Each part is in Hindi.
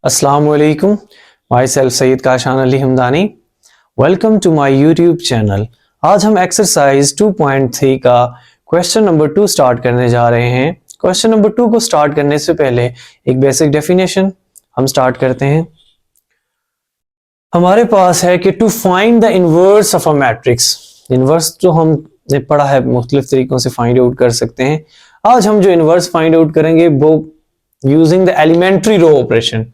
Assalamualaikum. Myself Saeed Kashan Ali Hamdani. Welcome to my YouTube channel. आज हम एक्सरसाइज 2.3 का क्वेश्चन नंबर 2 स्टार्ट करने जा रहे हैं. क्वेश्चन नंबर 2 को स्टार्ट करने से पहले एक बेसिक डेफिनेशन हम स्टार्ट करते हैं. हमारे पास है कि to find the inverse of a matrix. Inverse जो हमने पढ़ा है मुख्तलिफ तरीकों से फाइंड आउट कर सकते हैं. आज हम जो इनवर्स फाइंड आउट करेंगे वो using the elementary row operation.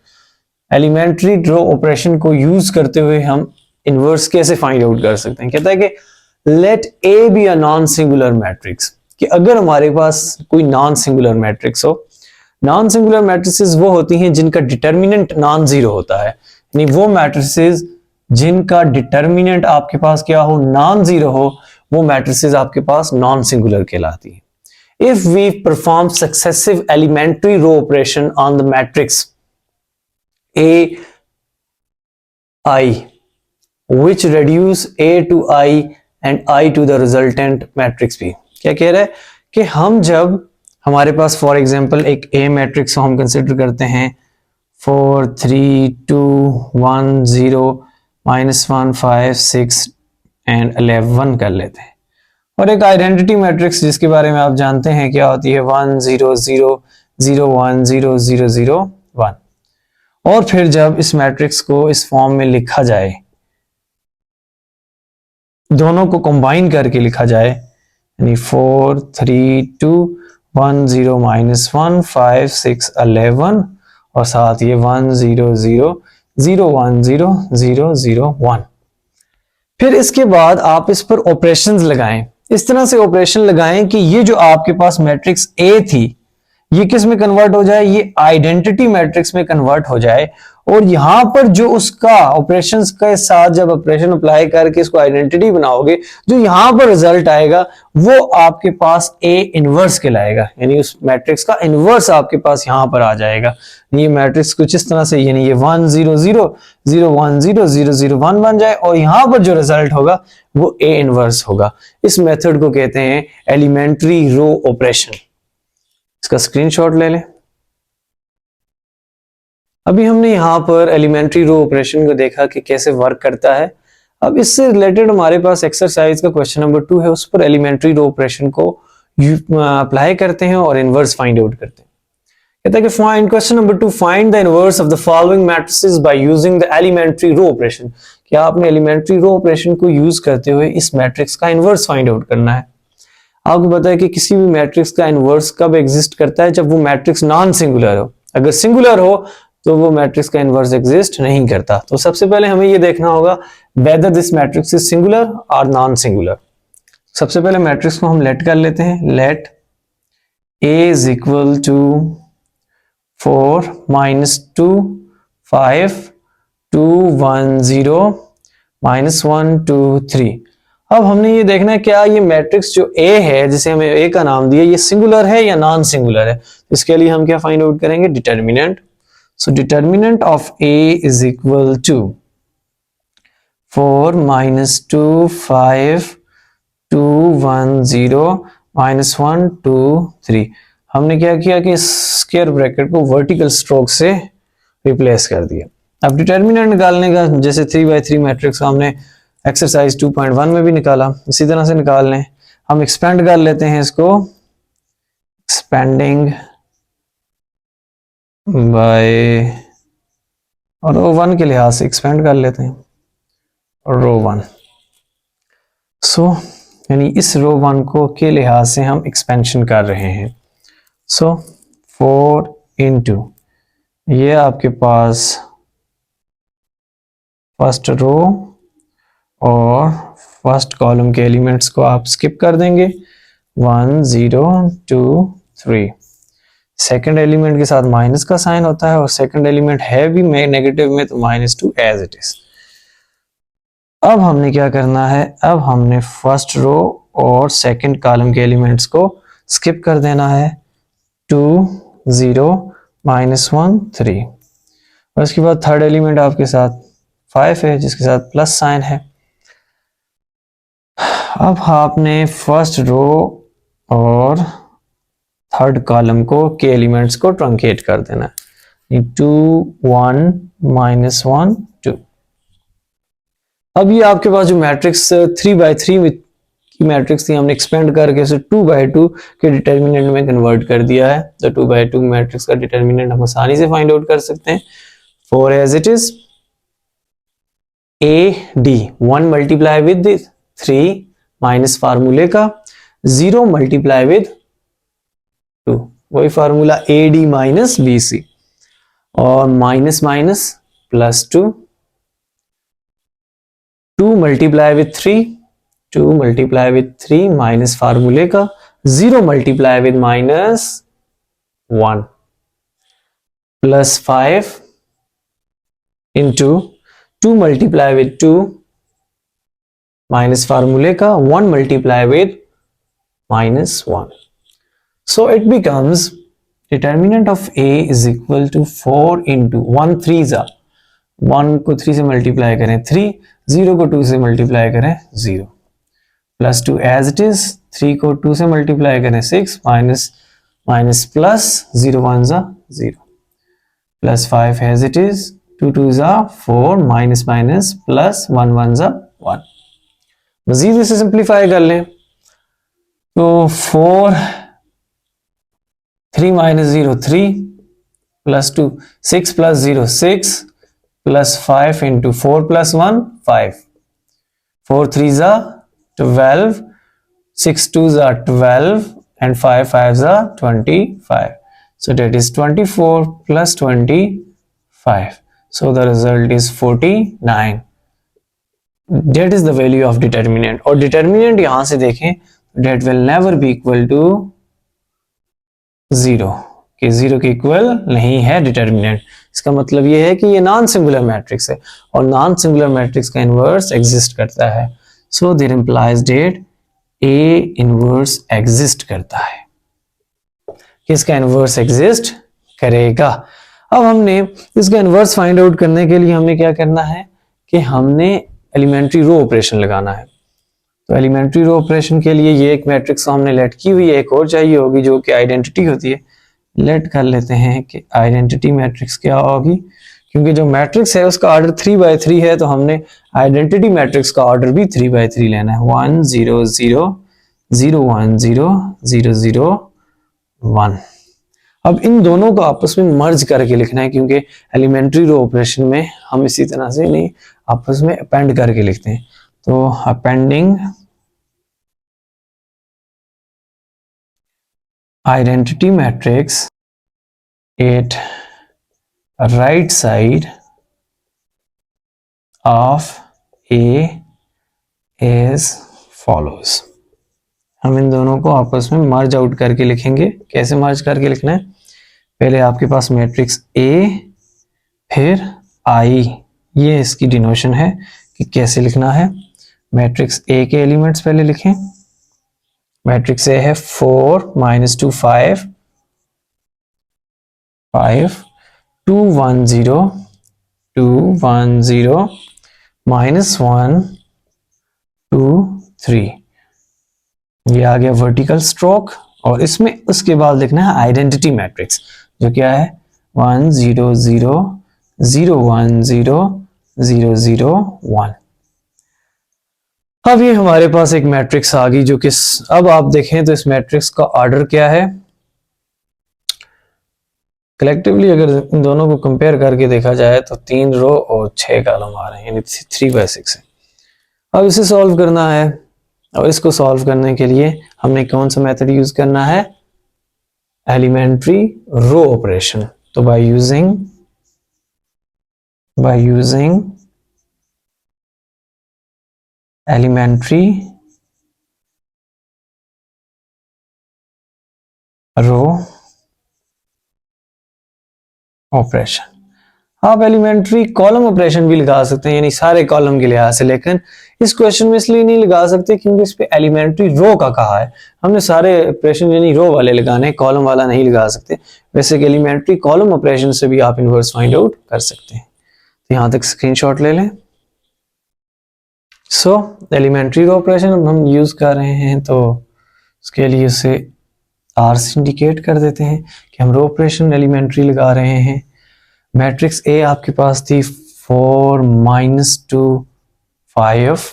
Elementary row operation को यूज करते हुए हम इनवर्स कैसे फाइंड आउट कर सकते हैं. कहता है कि let A be a non singular matrix, कि अगर हमारे पास कोई नॉन सिंगुलर मैट्रिक्स हो. नॉन सिंगुलर मैट्रिसेस वो होती हैं जिनका डिटर्मिनेंट नॉन जीरो होता है, यानी वो मैट्रिसेस जिनका डिटर्मिनेंट आपके पास क्या हो, नॉन जीरो हो, वो मैट्रिसेस आपके पास नॉन सिंगुलर कहलाती है. If we perform successive elementary row operation on the matrix A I which reduce A to I and I to the resultant matrix B. क्या कह रहा है कि हम जब हमारे पास फॉर एग्जांपल एक A मैट्रिक्स को हम कंसिडर करते हैं 4 3 2 1 0 -1 5 6 एंड 11 कर लेते हैं, और एक आइडेंटिटी मैट्रिक्स जिसके बारे में आप जानते हैं क्या होती है 1 0 0 0 1 0 0 0 1. और फिर जब इस मैट्रिक्स को इस फॉर्म में लिखा जाए, दोनों को कंबाइन करके लिखा जाए, यानी 4 3 2 1 0 -1 5 6 11 और साथ ये 1 0 0 0 1 0 0 0 1. फिर इसके बाद आप इस पर ऑपरेशंस लगाएं. इस तरह से ऑपरेशन लगाएं कि ये जो आपके पास मैट्रिक्स ए थी ये किस में कन्वर्ट हो जाए, ये आइडेंटिटी मैट्रिक्स में कन्वर्ट हो जाए. और यहां पर जो उसका ऑपरेशंस के साथ जब ऑपरेशन अप्लाई करके इसको आइडेंटिटी बनाओगे, जो यहां पर रिजल्ट आएगा वो आपके पास ए इनवर्स कहलाएगा, यानी उस मैट्रिक्स का इनवर्स आपके पास यहां पर आ जाएगा. ये मैट्रिक्स कुछ इस तरह से, यानी ये 1 0 0 0 1 0 0 0 1 बन जाए और यहां पर जो रिजल्ट होगा वो ए इनवर्स होगा. इस मेथड को कहते हैं एलिमेंट्री रो ऑपरेशन. इसका स्क्रीनशॉट ले लें. अभी हमने यहां पर एलिमेंट्री रो ऑपरेशन को देखा कि कैसे वर्क करता है. अब इससे रिलेटेड हमारे पास एक्सरसाइज का क्वेश्चन नंबर 2 है, उस पर एलिमेंट्री रो ऑपरेशन को अप्लाई करते हैं और इनवर्स फाइंड आउट करते हैं. कहता है कि find question number 2, find the inverse of the following matrices by using the elementary row operation. क्या आपने एलिमेंट्री रो ऑपरेशन को यूज करते हुए इस मैट्रिक्स का इनवर्स फाइंड आउट करना है. आपको पता है कि किसी भी मैट्रिक्स का इनवर्स कब एग्जिस्ट करता है, जब वो मैट्रिक्स नॉन सिंगुलर हो. अगर सिंगुलर हो तो वो मैट्रिक्स का इनवर्स एग्जिस्ट नहीं करता. तो सबसे पहले हमें ये देखना होगा whether this matrix is singular और नॉन सिंगुलर. सबसे पहले मैट्रिक्स को हम लेट कर लेते हैं. Let A is equal to 4 -2 5 2 1 0 -1 2 3. अब हमने ये देखना है क्या ये मैट्रिक्स जो A है, जिसे हमें A का नाम दिया, ये सिंगुलर है या नॉन सिंगुलर है. इसके लिए हम क्या फाइंड आउट करेंगे, determinant. So determinant of A is equal to 4 -2 5 2 1 0 -1 2 3. हमने क्या किया कि स्क्वायर ब्रैकेट को वर्टिकल स्ट्रोक से रिप्लेस कर दिया. अब डिटर्मिनेंट निकालने का, जैसे 3/3 मैट्रिक्स हमने एक्सरसाइज 2.1 में भी निकाला, इसी तरह से निकाल लें. हम एक्सपेंड कर लेते हैं इसको, एक्सपेंडिंग बाय, और रो 1 के लिहाज से एक्सपेंड कर लेते हैं, रो 1. सो यानी इस रो 1 को के लिहाज से हम एक्सपेंशन कर रहे हैं. सो 4 इंटू ये आपके पास फर्स्ट रो और फर्स्ट कॉलम के एलिमेंट्स को आप स्किप कर देंगे, 1 0 2 3. सेकंड एलिमेंट के साथ माइनस का साइन होता है और सेकंड एलिमेंट है भी नेगेटिव में, तो -2 एज इट इज. अब हमने क्या करना है, अब हमने फर्स्ट रो और सेकंड कॉलम के एलिमेंट्स को स्किप कर देना है, 2 0 -1 3. और उसके बाद थर्ड एलिमेंट आपके साथ 5 है जिसके साथ प्लस साइन है. अब आपने फर्स्ट रो और थर्ड कॉलम को के एलिमेंट्स को ट्रंकेट कर देना है. 2 1 -1 2। अब ये आपके पास जो मैट्रिक्स 3/3 की मैट्रिक्स थी, हमने एक्सपेंड करके उसे 2/2 के डिटर्मिनेंट में कन्वर्ट कर दिया है। तो 2/2 मैट्रिक्स का डिटर्मिनेंट हम आसानी से फाइंड आउट कर सकते हैं। 4 as it is, AD 1 multiply with 3 minus फार्मूले का 0 मल्टीप्लाई विद 2, वही फार्मूला AD माइनस BC, और minus minus plus 2, 2 multiply with 3, 2 multiply with 3 minus फार्मूले का 0 multiply with -1 plus 5 into 2 multiply with 2 minus फार्मूले का 1 multiply with -1। So it becomes determinant of A is equal to 4 into 1 3 जा 1 को 3 से मल्टीप्लाई करें 3, 0 को 2 से मल्टीप्लाई करें 0, प्लस 2 एज इट इज, 3 को 2 से मल्टीप्लाई करें 6, माइनस माइनस प्लस 0 1 जा 0, प्लस 5 एज इट इज, 2 2 जा 4, माइनस माइनस प्लस 1 1 जा 1। मजीद इसे सिंप्लीफाई कर लें तो 4 3 minus 0 3 plus 2 6 plus 0 6 plus 5 into 4 plus 1 5, 4 3s are 12, 6 2s are 12 and 5 5s are 25, so that is 24 plus 25, so the result is 49। that is the value of determinant, और determinant यहां से देखें that will never be equal to 0, कि 0 के इक्वल नहीं है डिटर्मिनेंट। इसका मतलब यह है कि ये नॉन सिंगुलर मैट्रिक्स है और नॉन सिंगुलर मैट्रिक्स का इनवर्स एग्जिस्ट करता है। So there implies that A inverse exist करता है, किसका इनवर्स एग्जिस्ट करेगा। अब हमने इसका इनवर्स फाइंड आउट करने के लिए हमें क्या करना है कि हमने एलिमेंट्री रो ऑपरेशन लगाना है। तो एलिमेंट्री रो ऑपरेशन के लिए ये एक मैट्रिक्स हमने लेट की हुई है, एक और चाहिए होगी जो कि आइडेंटिटी होती है। लेट कर लेते हैं कि आइडेंटिटी मैट्रिक्स क्या होगी, क्योंकि जो मैट्रिक्स है उसका ऑर्डर 3/3 है, तो हमने आइडेंटिटी मैट्रिक्स का ऑर्डर भी 3/3 लेना है। 1 0 0 0 1 0 0 0 1। अब इन दोनों को आपस में मर्ज करके लिखना है, क्योंकि एलिमेंट्री रो ऑपरेशन में हम इसी तरह से नहीं आपस में अपेंड करके लिखते हैं। तो appending identity matrix at right side of A as follows। हम इन दोनों को आपस में मर्ज आउट करके लिखेंगे। कैसे मर्ज करके लिखना है, पहले आपके पास मैट्रिक्स A फिर I, ये इसकी डिनोशन है कि कैसे लिखना है। मैट्रिक्स A के एलिमेंट्स पहले लिखें। मैट्रिक्स A है 4 -2 5 5 2 1 0 2 1 0 -1 2 3, ये आ गया वर्टिकल स्ट्रोक। और इसमें उसके बाद लिखना है आइडेंटिटी मैट्रिक्स, जो क्या है 1 0 0 0 1 0 0 0 1। अब ये हमारे पास एक मैट्रिक्स आ गई, जो कि अब आप देखें तो इस मैट्रिक्स का ऑर्डर क्या है। कलेक्टिवली अगर इन दोनों को कंपेयर करके देखा जाए तो 3 रो और 6 कॉलम आ रहे हैं, यानी 3/6 है। अब इसे सॉल्व करना है, और इसको सॉल्व करने के लिए हमने कौन सा मेथड यूज करना है, एलिमेंट्री रो ऑपरेशन। तो by using elementary row operation. आप एलिमेंट्री कॉलम ऑपरेशन भी लगा सकते हैं, यानी सारे कॉलम के लिहाज से, लेकिन इस क्वेश्चन में इसलिए नहीं लगा सकते क्योंकि इस पे एलिमेंट्री रो का कहा है। हमने सारे ऑपरेशन यानी रो वाले लगाने, कॉलम वाला नहीं लगा सकते। वैसे एलिमेंट्री कॉलम ऑपरेशन से भी आप इनवर्स फाइंड आउट कर सकते हैं। तो यहां तक स्क्रीनशॉट ले लें। सो एलिमेंट्री रो ऑपरेशन अब हम यूज कर रहे हैं, तो उसके लिए उसे आर से इंडिकेट कर देते हैं कि हम रो ऑपरेशन एलिमेंट्री लगा रहे हैं। मैट्रिक्स ए आपके पास थी 4 -2 5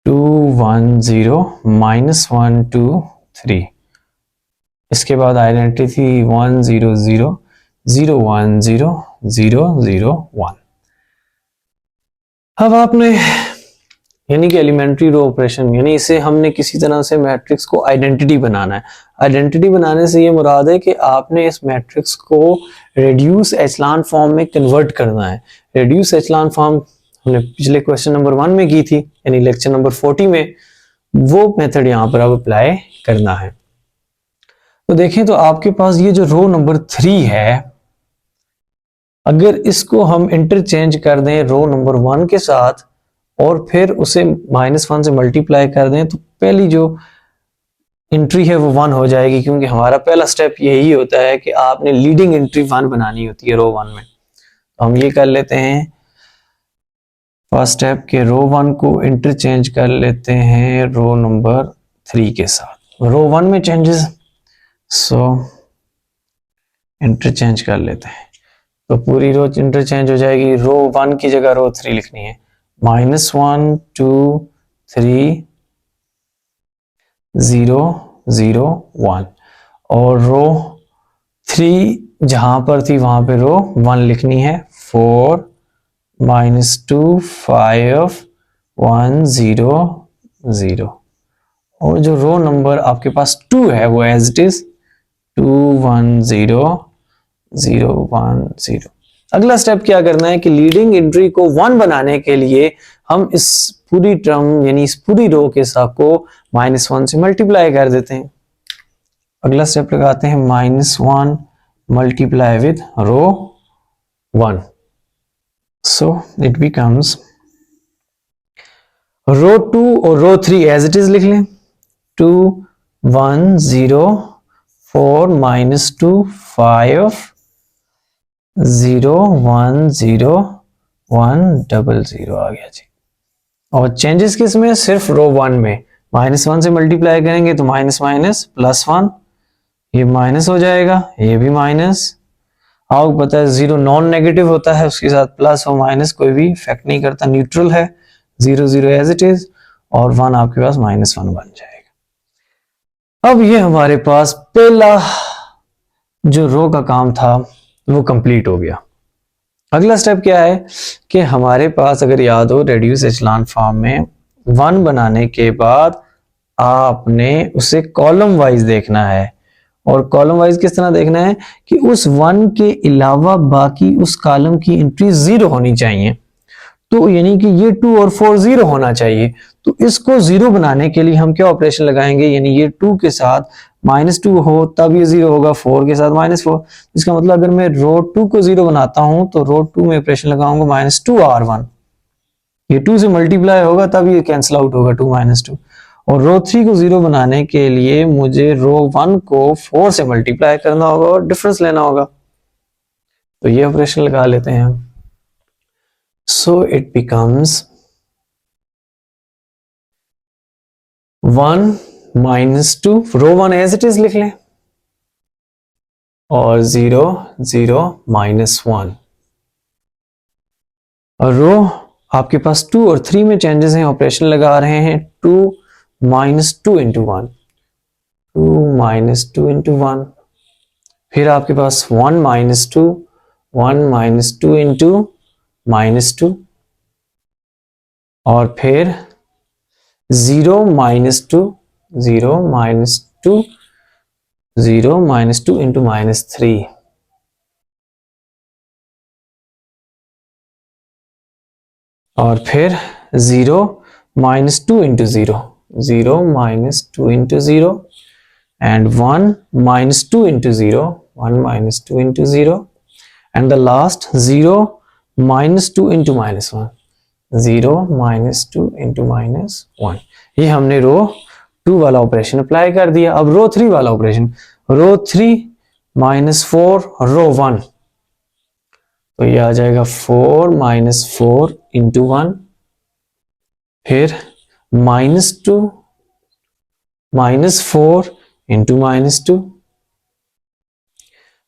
2 1 0 -1 2 3। इसके बाद आइडेंटिटी थी 1 0 0 0 1 0 0 0 1। अब आपने यानी कि एलिमेंट्री रो ऑपरेशन, यानी इसे हमने किसी तरह से मैट्रिक्स को आइडेंटिटी बनाना है। आइडेंटिटी बनाने से ये मुराद है कि आपने इस मैट्रिक्स को रेड्यूस एचलान फॉर्म में कन्वर्ट करना है। रेड्यूस एचलान फॉर्म हमने पिछले क्वेश्चन नंबर 1 में की थी, यानी लेक्चर नंबर 40 में। वो मेथड यहाँ पर अब अप्लाई करना है। तो देखें तो आपके पास ये जो रो नंबर 3 है, अगर इसको हम इंटरचेंज कर दें रो नंबर 1 के साथ और फिर उसे -1 से मल्टीप्लाई कर दें, तो पहली जो एंट्री है वो 1 हो जाएगी, क्योंकि हमारा पहला स्टेप यही होता है कि आपने लीडिंग एंट्री 1 बनानी होती है रो 1 में। तो हम ये कर लेते हैं फर्स्ट स्टेप के रो 1 को इंटरचेंज कर लेते हैं रो नंबर 3 के साथ। रो 1 में चेंजेस, सो इंटरचेंज कर लेते हैं, तो पूरी रो इंटरचेंज हो जाएगी। रो 1 की जगह रो 3 लिखनी है, -1 2 3 0 0 1, और रो 3 जहां पर थी वहां पे रो 1 लिखनी है, 4 -2 5 1 0 0। और जो रो नंबर आपके पास 2 है वो एज इट इज 2 1 0 0 1 0। अगला स्टेप क्या करना है कि लीडिंग एंट्री को 1 बनाने के लिए हम इस पूरी टर्म यानी इस पूरी रो के साथ को -1 से मल्टीप्लाई कर देते हैं। अगला स्टेप लगाते हैं -1 multiply with row 1, so it becomes row 2 और रो 3 एज इट इज लिख लें, 2 1 0 4 -2 5 0 1 0 1 0 आ गया जी। और चेंजेस किस में? सिर्फ रो 1 में। -1 से मल्टीप्लाई करेंगे तो माइनस माइनस +1, ये माइनस हो जाएगा, ये भी माइनस। आपको पता है 0 नॉन नेगेटिव होता है, उसके साथ प्लस और माइनस कोई भी इफेक्ट नहीं करता, न्यूट्रल है। 0 0 एज इट इज, और 1 आपके पास -1 बन जाएगा। अब ये हमारे पास पहला जो रो का काम था वो कंप्लीट हो गया। अगला स्टेप क्या है कि हमारे पास अगर याद हो रेड्यूस एचलान फॉर्म में 1 बनाने के बाद आपने उसे कॉलम वाइज देखना है। और कॉलम वाइज किस तरह देखना है कि उस 1 के अलावा बाकी उस कॉलम की एंट्री 0 होनी चाहिए। तो यानी कि ये 2 और 4 0 होना चाहिए। तो इसको 0 बनाने के लिए हम क्या ऑपरेशन लगाएंगे, यानी ये 2 के साथ -2 हो तब ये 0 होगा, 4 के साथ -4। इसका मतलब अगर मैं रो 2 को 0 बनाता हूं तो रो 2 में ऑपरेशन लगाऊंगा -2 R1, ये 2 से मल्टीप्लाई होगा तब ये कैंसिल आउट होगा 2 -2। और रो 3 को 0 बनाने के लिए मुझे रो 1 को 4 से मल्टीप्लाई करना होगा और डिफरेंस लेना होगा। तो ये ऑपरेशन लगा लेते हैं हम। So it becomes 1 -2, row 1 as it is लिख लें, और 0 0 -1। और रो आपके पास 2 और 3 में चेंजेस हैं, ऑपरेशन लगा रहे हैं 2 -2 into 1, 2 -2 into 1। फिर आपके पास 1 -2 1 -2 into -2, और फिर 0 -2 0 -2 0 -2 into -3, और फिर 0 -2 into 0 0 -2 into 0, and 1 -2 into 0 1 -2 into 0, and the last 0 -2 into -1 0 -2 into -1। ये हमने रो 2 वाला ऑपरेशन अप्लाई कर दिया। अब रो 3 वाला ऑपरेशन, रो 3 -4 रो 1, तो ये आ जाएगा 4 -4 into 1, फिर -2 -4 into -2,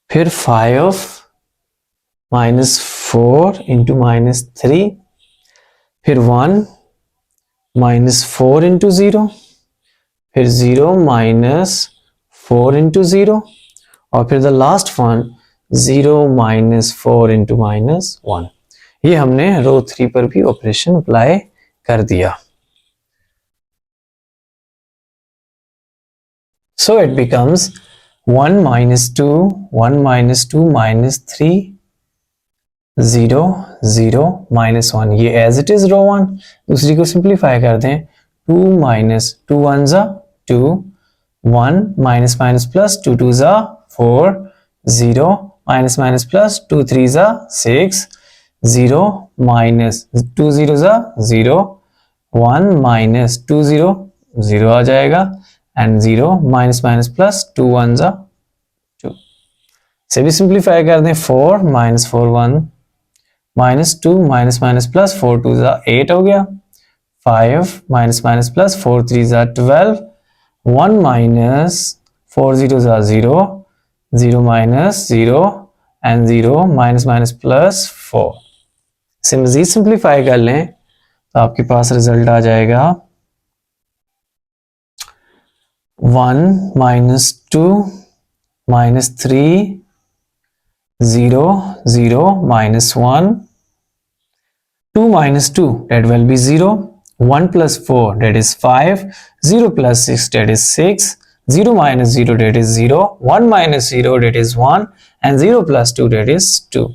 फिर 5 -4 इंटू -3, फिर 1 -4 इंटू 0, फिर 0 -4 इंटू 0, और फिर द लास्ट वन 0 -4 इंटू -1। ये हमने रो 3 पर भी ऑपरेशन अप्लाई कर दिया। So it becomes 1 -2, 1 -2 -3, 0 0 -1। ये एज इट इज रो 1। दूसरी को सिंप्लीफाई कर दें, 2 -2 1 ज़ा 2, 1 माइनस माइनस प्लस 2 2 ज़ा 4, 0 माइनस माइनस प्लस 2 3 ज़ा 6, 0 माइनस 2 0 ज़ा 0, 1 माइनस 2 0 0 आ जाएगा, एंड 0 माइनस माइनस प्लस 2 1 ज़ा 2। से भी सिंप्लीफाई कर दें, 4 minus 4 1 minus 2 minus minus plus 4 2 ज़ा 8 हो गया, 5 माइनस माइनस प्लस 4 3 ज़ा 12, 1 माइनस 4 0 ज़ा 0, 0 minus 0, and 0 minus minus plus 4। से मजीद सिंप्लीफाई कर लें तो आपके पास रिजल्ट आ जाएगा 1 -2 -3 0 0 -1, 2 -2 that will be 0, 1 plus 4 that is 5, 0 plus 6 that is 6, 0 minus 0 that is 0, 1 minus 0 that is 1, and 0 plus 2 that is 2.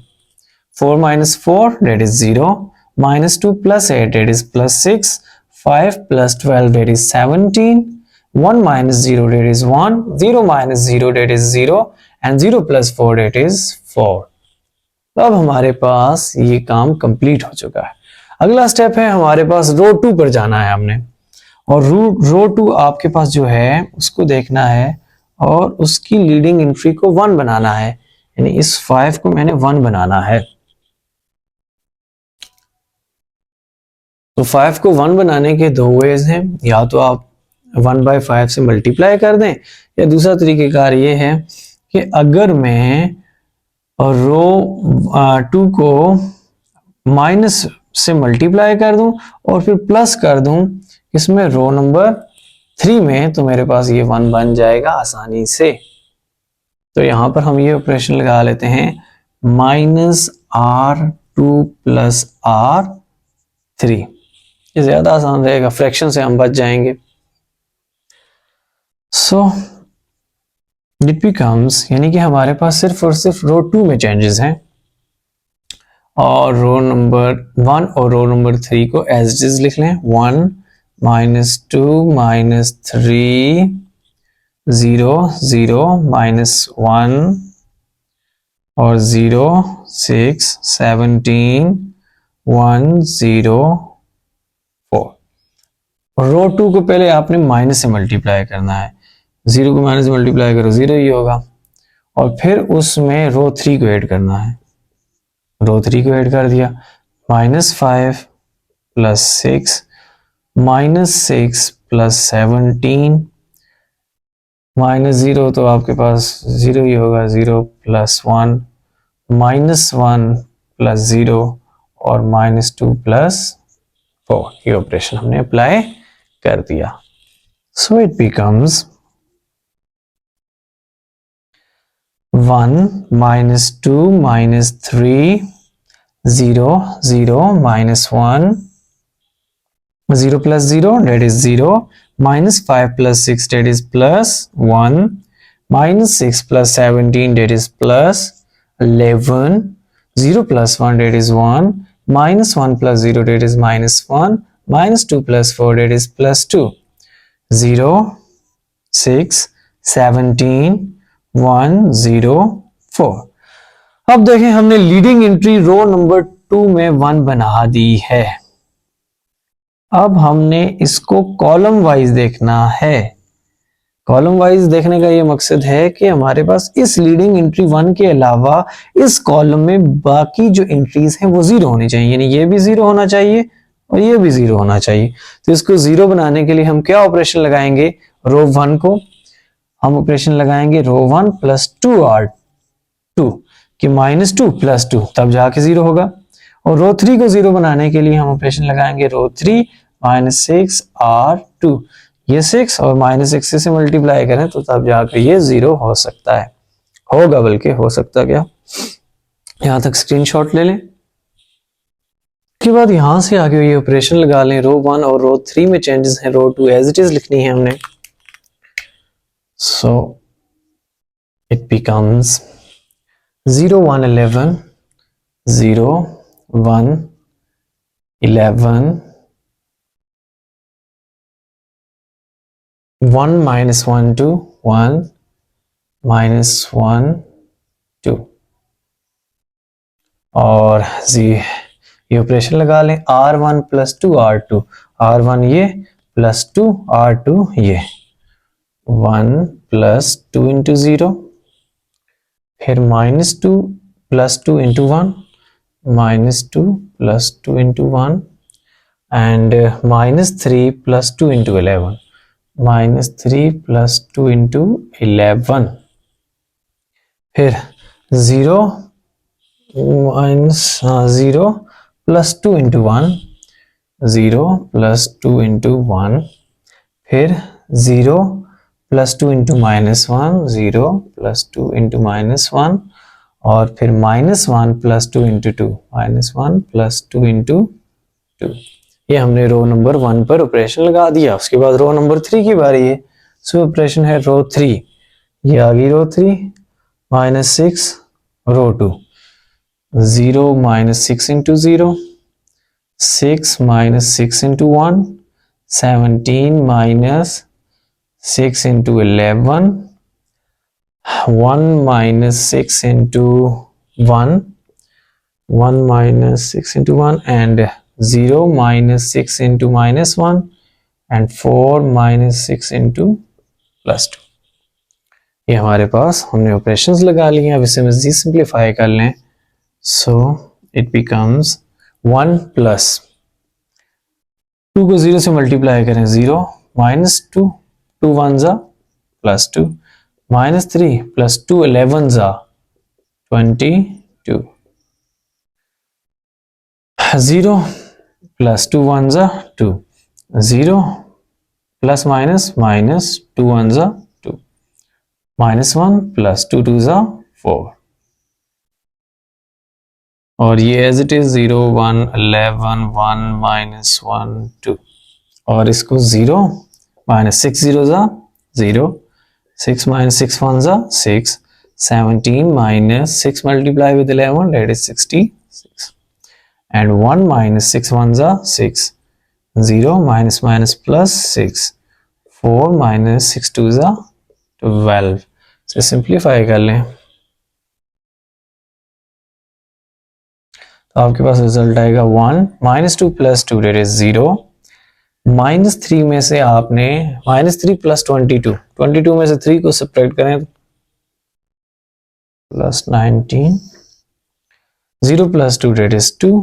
4 minus 4 that is 0, minus 2 plus 8 that is plus 6, 5 plus 12 that is 17, 1 minus 0 that is 1, 0 minus 0 that is 0, and 0 plus 4 that is 4. तो अब हमारे पास ये काम कंप्लीट हो चुका है। अगला स्टेप है हमारे पास रो 2 पर जाना है हमने, और रो 2 आपके पास जो है उसको देखना है और उसकी लीडिंग एंट्री को 1 बनाना है, यानी इस 5 को मैंने 1 बनाना है। तो 5 को 1 बनाने के दो वेज हैं, या तो आप 1/5 से मल्टीप्लाई कर दें, या दूसरा तरीकेकार ये है कि अगर मैं रो 2 को माइनस से मल्टीप्लाई कर दूं और फिर प्लस कर दूं इसमें रो नंबर 3 में, तो मेरे पास ये 1 बन जाएगा आसानी से। तो यहां पर हम ये ऑपरेशन लगा लेते हैं, -R2 + R3। ये ज्यादा आसान रहेगा, फ्रैक्शन से हम बच जाएंगे। सो इट बिकम्स, यानी कि हमारे पास सिर्फ और सिर्फ रो 2 में चेंजेस हैं, और रो नंबर 1 और रो नंबर 3 को एज इट इज लिख लें। 1 -2 -3 0 0 -1 और 0 6 17 1 0 4। रो 2 को पहले आपने माइनस से मल्टीप्लाई करना है, 0 को माइनस से मल्टीप्लाई करो 0 ही होगा, और फिर उसमें रो 3 को ऐड करना है। रो 3 को ऐड कर दिया, -5 + 6 -6 + 17 -0, तो आपके पास 0 ही होगा, 0 + 1 -1 + 0 और -2 + 4। ये ऑपरेशन हमने अप्लाई कर दिया। सो it becomes 1 -2 -3 0 0 -1, 0 + 0 that is 0, -5 + 6 that is +1, -6 + 17 that is +11, 0 + 1 that is 1, -1 + 0 that is -1, -2 + 4 that is +2, 0 6 17 1 0 4। अब देखें हमने लीडिंग एंट्री रो नंबर 2 में 1 बना दी है। अब हमने इसको कॉलम वाइज देखना है। कॉलम वाइज देखने का ये मकसद है कि हमारे पास इस लीडिंग एंट्री 1 के अलावा इस कॉलम में बाकी जो एंट्रीज हैं वो 0 होनी चाहिए, यानी ये भी 0 होना चाहिए और ये भी 0 होना चाहिए। तो इसको 0 बनाने के लिए हम क्या ऑपरेशन लगाएंगे, रो 1 को हम ऑपरेशन लगाएंगे रो 1 + 2R 2 कि -2 + 2 तब जाके 0 होगा। और रो 3 को 0 बनाने के लिए हम ऑपरेशन लगाएंगे रो 3 -6 R2, ये 6 और -6 से मल्टीप्लाई करें तो तब जाकर ये 0 हो सकता है, होगा बल्कि हो सकता क्या। यहां तक स्क्रीनशॉट ले लें। उसके बाद यहां से आगे ये ऑपरेशन लगा लें। रो 1 और रो 3 में चेंजेस हैं, रो 2 एज इट इज लिखनी है हमने। सो इट बिकम्स 0 1 11 0 1 11 1 -1 2 1 -1 2 और ये ऑपरेशन लगा लें। R1 + 2 R2, R1 ये +2 R2 ये 1 + 2 × 0, फिर -2 + 2 × 1 -2 + 2 × 1 and -3 + 2 × 11 -3 + 2 × 11, फिर 0 0 + 2 × 1 0 + 2 × 1, फिर 0 + 2 × -1 0 + 2 × -1 और फिर -1 + 2 × 2 -1 + 2 × 2। ये हमने रो नंबर 1 पर ऑपरेशन लगा दिया। उसके बाद रो नंबर 3 की बारी है। सो ऑपरेशन है रो 3, ये आ गई रो 3 -6 रो 2 0 -6 × 0 6 -6 × 1 17 -6 × 11 1 -6 × 1 1 -6 × 1 and 0 -6 × -1 and 4 -6 × +2। ये हमारे पास हमने ऑपरेशंस लगा लिए हैं। अब इसे मज़ीद सिंप्लीफाई कर लें। सो इट बिकम्स 1 + 2 को 0 से मल्टीप्लाई करें 0 -2 2 1 ज़ा +2 -3 + 2 11 ज़ा 22 0 + 2 1 ज़ा 2 0 प्लस माइनस -2 1 ज़ा 2 -1 + 2 2 ज़ा 4 और ये एज इट इज 0 1 11 1 -1 2 और इसको 0 -6 0 ज़ा 0 6 -6 1 ज़ा 6 17 -6 multiply with 11 that is 66 and 1 -6 1 ज़ा 6 0 -+ 6 4 -6 2 ज़ा 12 से सिंप्लीफाई कर लें तो आपके पास रिजल्ट आएगा 1 -2 + 2 that is 0 -3 में से आपने -3 + 22 22 में से 3 को सब्ट्रैक्ट करें +19 0 + 2 that is 2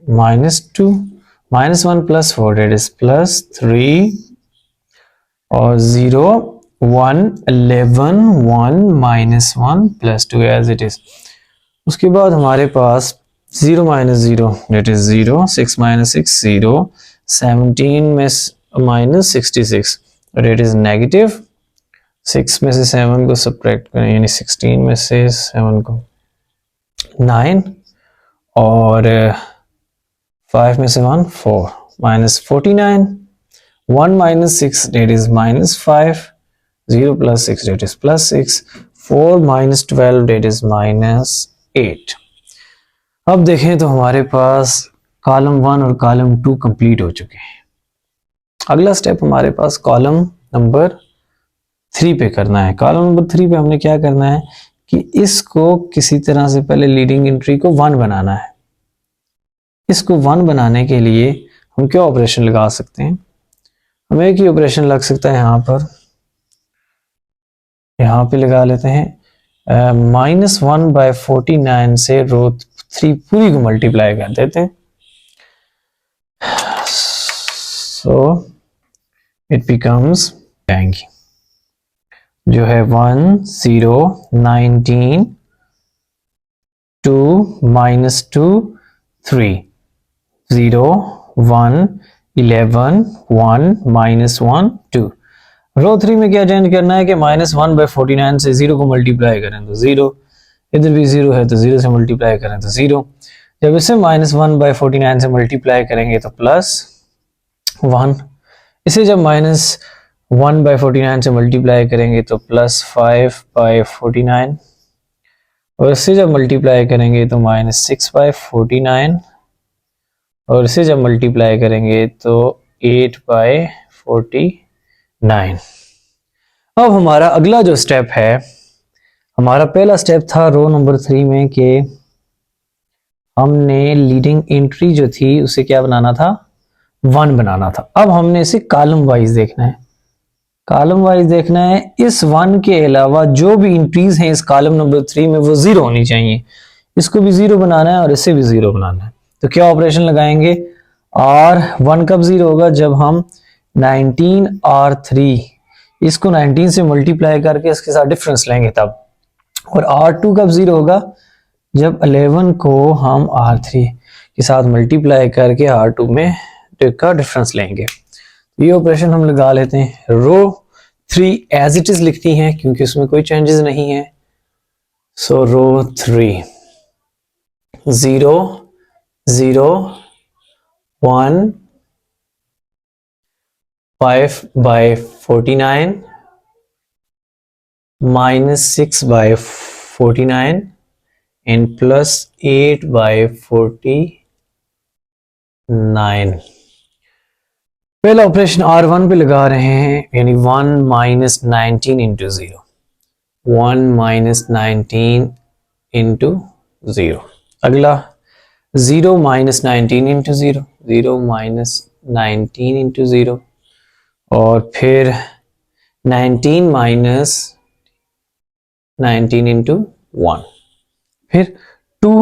-2 -1 + 4 that is +3 और 0 1 11 1 -1 + 2 as it is। उसके बाद हमारे पास 0 - 0 that is 0 6 - 6 0 17 में -66 that is negative 6 में से 7 को सब्ट्रैक्ट करें यानी 16 में से 7 को 9 और 5 में से 1 4 -49 1 - 6 that is -5 0 + 6 that is +6 4 - 12 that is -8। अब देखें तो हमारे पास कॉलम 1 और कॉलम 2 कंप्लीट हो चुके हैं। अगला स्टेप हमारे पास कॉलम नंबर 3 पे करना है। कॉलम नंबर 3 पे हमने क्या करना है कि इसको किसी तरह से पहले लीडिंग एंट्री को 1 बनाना है। इसको 1 बनाने के लिए हम क्या ऑपरेशन लगा सकते हैं? हम एक ही ऑपरेशन लग सकता है यहाँ पे लगा लेते हैं -1/49 से रो 3 पूरी को मल्टीप्लाई कर देते हैं। सो इट बिकम्स जो है 1 0 19 2 -2 3 0 1 11 1 -1 2। रो 3 में क्या चेंज करना है कि -1/49 से 0 को मल्टीप्लाई करें तो 0, इधर भी 0 है तो 0 से मल्टीप्लाई करें तो 0। जब इसे -1/49 से मल्टीप्लाई करेंगे तो +1। इसे जब -1/49 से मल्टीप्लाई करेंगे तो +5/49, और इसे जब मल्टीप्लाई करेंगे तो -6/49, और इसे जब मल्टीप्लाई करेंगे तो 8/49। अब हमारा अगला जो स्टेप है, हमारा पहला स्टेप था रो नंबर 3 में कि हमने लीडिंग एंट्री जो थी उसे क्या बनाना था, 1 बनाना था। अब हमने इसे कॉलम वाइज देखना है, कॉलम वाइज देखना है। इस 1 के अलावा जो भी एंट्रीज हैं इस कॉलम नंबर 3 में वो 0 होनी चाहिए। इसको भी 0 बनाना है और इसे भी 0 बनाना है। तो क्या ऑपरेशन लगाएंगे, R1 कब 0 होगा, जब हम 19R3 इसको 19 से मल्टीप्लाई करके इसके साथ डिफरेंस लेंगे तब। और R2 कब 0 होगा, जब 11 को हम R3 के साथ मल्टीप्लाई करके R2 में का डिफरेंस लेंगे। ये ऑपरेशन हम लगा लेते हैं। रो 3 एज इट इज लिखती हैं क्योंकि उसमें कोई चेंजेस नहीं है। सो रो 3 0 0 1 5/49 -6/49 एंड +8/49। पहला ऑपरेशन R1 पे लगा रहे हैं, यानी 1 - 19 इंटू 0, 1 - 19 इंटू 0। अगला 0 - 19 इंटू 0, 0 - 19 इंटू 0, और फिर 19 - 19 इंटू 1, फिर 2 -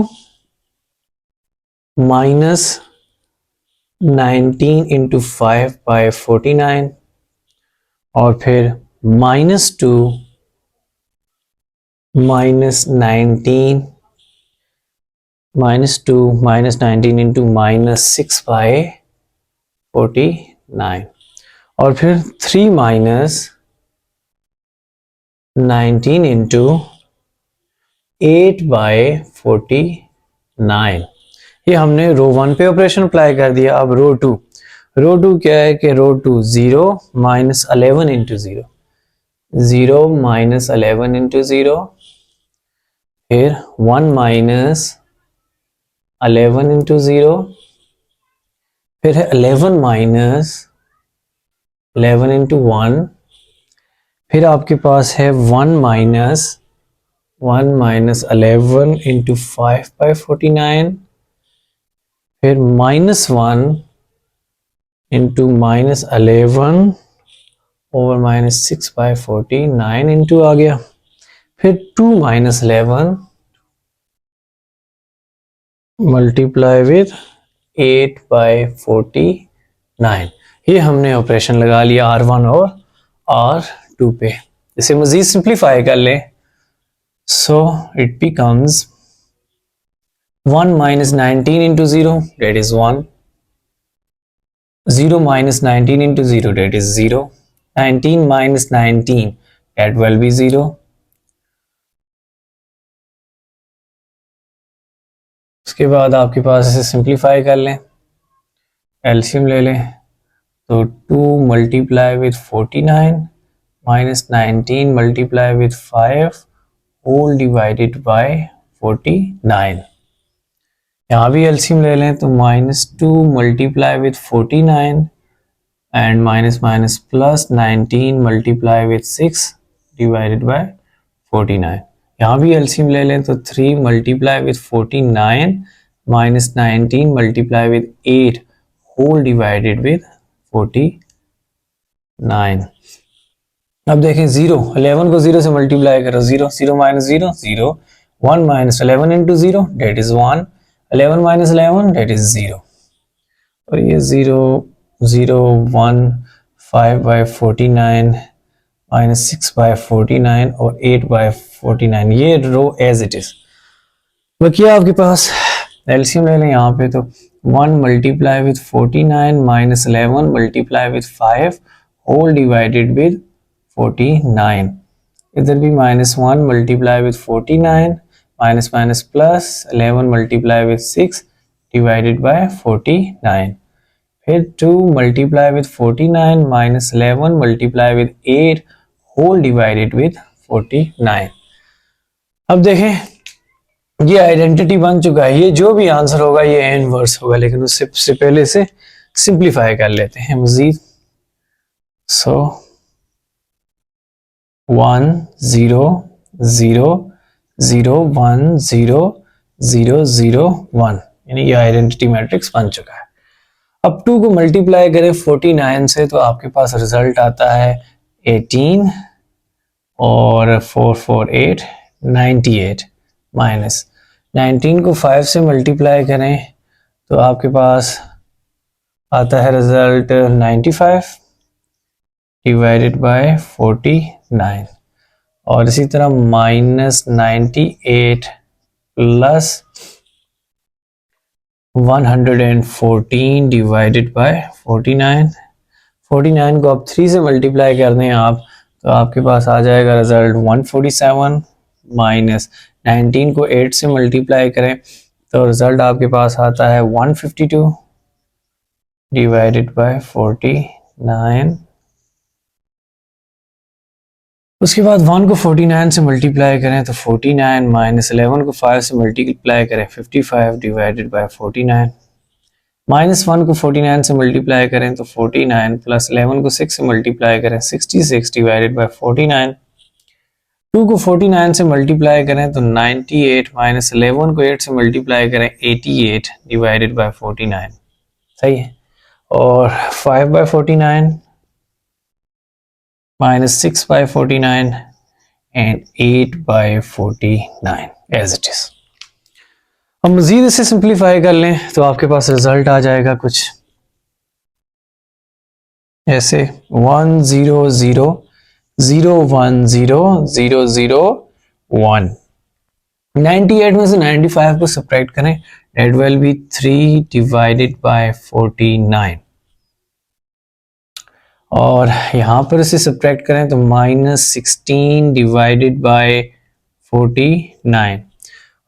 19 इंटू 5/49, और फिर -2 - 19 इंटू -6/49, और फिर 3 - 19 इंटू 8/49। ये हमने रो 1 पे ऑपरेशन अप्लाई कर दिया। अब रो 2, रो 2 क्या है कि रो 2 0 - 11 इंटू 0, 0 - 11 इंटू 0, फिर 1 - 11 इंटू 0, फिर है 11 - 11 इंटू 1, फिर आपके पास है 1 - 11 इंटू 5/49, फिर -1 इंटू -11 ओवर -6/49 इंटू आ गया, फिर 2 - 11 मल्टीप्लाई विद 8/49। ये हमने ऑपरेशन लगा लिया R1 और R2 पे। इसे मजीद सिंप्लीफाई कर लें, सो it becomes 1 - 19 into 0, that is 1, 0 - 19 into 0, that is 0, 19 - 19, that will be 0। उसके बाद आपके पास इसे सिंप्लीफाई कर लें, एलसीएम ले लें, तो 2 multiply with 49 minus 19 multiply with 5 whole divided by 49। यहाँ भी एलसीएम ले लें, तो -2 multiply with 49 and minus plus 19 multiply with 6 divided by 49। यहाँ भी एलसीएम ले लें, तो 3 multiply with 49 minus 19 multiply with 8 whole divided with 49। अब देखें 0, 11 को 0 से मल्टीप्लाई करो, 0 0 minus 0 0, 1 minus 11 into 0 that is 1, 11 minus 11 that is 0, और ये 0 0 1 5/49 -6/49 और 8/49, ये रो एज इट इज। बकिया आपके पास एलसीएम ले लें यहाँ पे, तो 1 multiply with 49 minus 11 multiply with 5 whole divided with 49। इधर भी -1 multiply with 49 minus minus plus 11 multiply with 6 divided by 49। फिर 2 multiply with 49 minus 11 multiply with 8 whole divided with 49। अब देखें ये आइडेंटिटी बन चुका है, ये जो भी आंसर होगा ये इनवर्स होगा, लेकिन उससे पहले से सिंप्लीफाई कर लेते हैं मजीद। सो 1 0 0 0 1 0 0 0 1, यानी ये आइडेंटिटी मैट्रिक्स बन चुका है। अब 2 को मल्टीप्लाई करें 49 से तो आपके पास रिजल्ट आता है 18 और 4 4 8 98 माइनस 19 को 5 से मल्टीप्लाई करें तो आपके पास आता है रिजल्ट 95 डिवाइडेड बाय 49, और इसी तरह -98 प्लस 114 डिवाइडेड बाय 49। 49 को अब 3 से मल्टीप्लाई कर दें आप तो आपके पास आ जाएगा रिजल्ट 147, माइनस 19 को 8 से मल्टीप्लाई करें तो रिजल्ट आपके पास आता है 152 डिवाइडेड बाय 49। उसके बाद 1 को 49 से मल्टीप्लाई करें तो 49 माइनस 11 को 5 से मल्टीप्लाई करें 55 डिवाइडेड बाय 49। -1 को 49 से मल्टीप्लाई करें तो 49 प्लस 11 को 6 से मल्टीप्लाई करें 66 डिवाइडेड बाय 49। 2 को 49 से मल्टीप्लाई करें तो 98 माइनस 11 को 8 से मल्टीप्लाई करें 88 डिवाइडेड बाय 49। सही है। और 5 by 49 minus 6 by 49 and 8 by 49 as it is. अब मजीद इसे सिंप्लीफाई कर लें तो आपके पास रिजल्ट आ जाएगा कुछ ऐसे 1 0 0 0 1 0 0 0 1। 98 में से 95 को सब्ट्रैक्ट करें, that will be 3 divided by 49, और यहां पर इसे सब्ट्रैक्ट करें तो -16 डिवाइडेड बाय 49,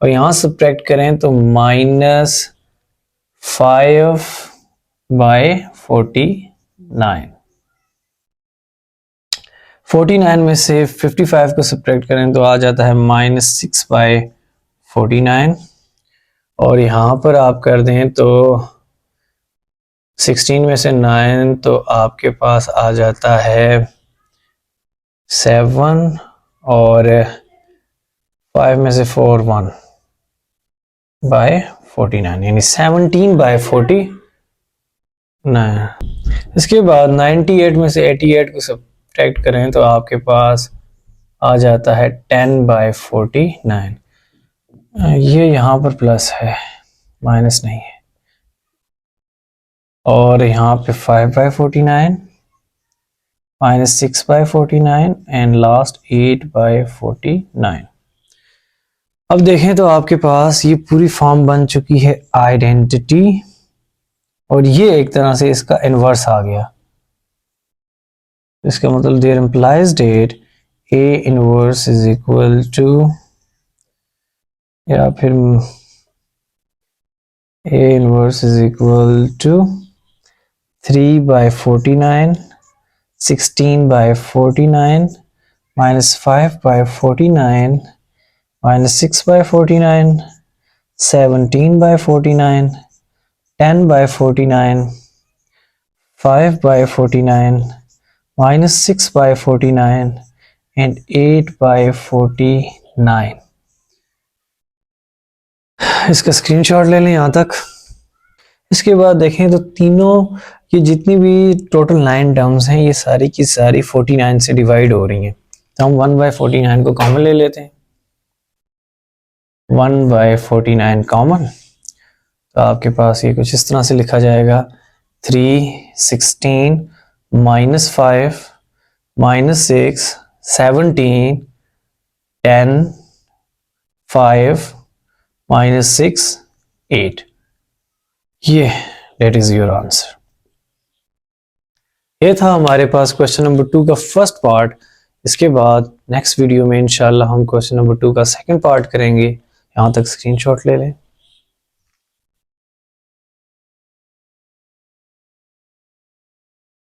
और यहां सब्ट्रैक्ट करें तो -5 बाय 49। 49 में से 55 को सब्ट्रैक्ट करें तो आ जाता है -6 बाय 49, और यहाँ पर आप कर दें तो 16 में से 9 तो आपके पास आ जाता है 7, और 5 में से 4 1 बाय 49, यानी 17 बाय 49। इसके बाद 98 में से 88 को सब्ट्रैक्ट करें तो आपके पास आ जाता है 10 बाय 49। ये यहाँ पर प्लस है, माइनस नहीं है, और यहाँ पे 5 by 49 minus 6 by 49 and last 8 by 49। अब देखें तो आपके पास ये पूरी फॉर्म बन चुकी है आइडेंटिटी, और ये एक तरह से इसका इनवर्स आ गया। इसका मतलब there implies that A inverse is equal to, या फिर A inverse is equal to 3 by 49, 16 by 49 minus 5 by 49 minus 6 by 49 17 by 49 10 by 49 5 by 49 minus 6 by 49 and 8 by 49। इसका स्क्रीनशॉट ले लें यहाँ तक। इसके बाद देखें तो तीनों ये जितनी भी टोटल 9 टर्म्स हैं ये सारी की सारी 49 से डिवाइड हो रही हैं, तो हम 1 बाय 49 को कॉमन ले लेते हैं। 1 बाय 49 कॉमन, तो आपके पास ये कुछ इस तरह से लिखा जाएगा 3 16 माइनस 5 माइनस 6 17 10 5 -6 8। ये दैट इज योर आंसर। ये था हमारे पास क्वेश्चन नंबर 2 का फर्स्ट पार्ट। इसके बाद नेक्स्ट वीडियो में इंशाल्लाह हम क्वेश्चन नंबर 2 का सेकंड पार्ट करेंगे। यहाँ तक स्क्रीनशॉट ले लें।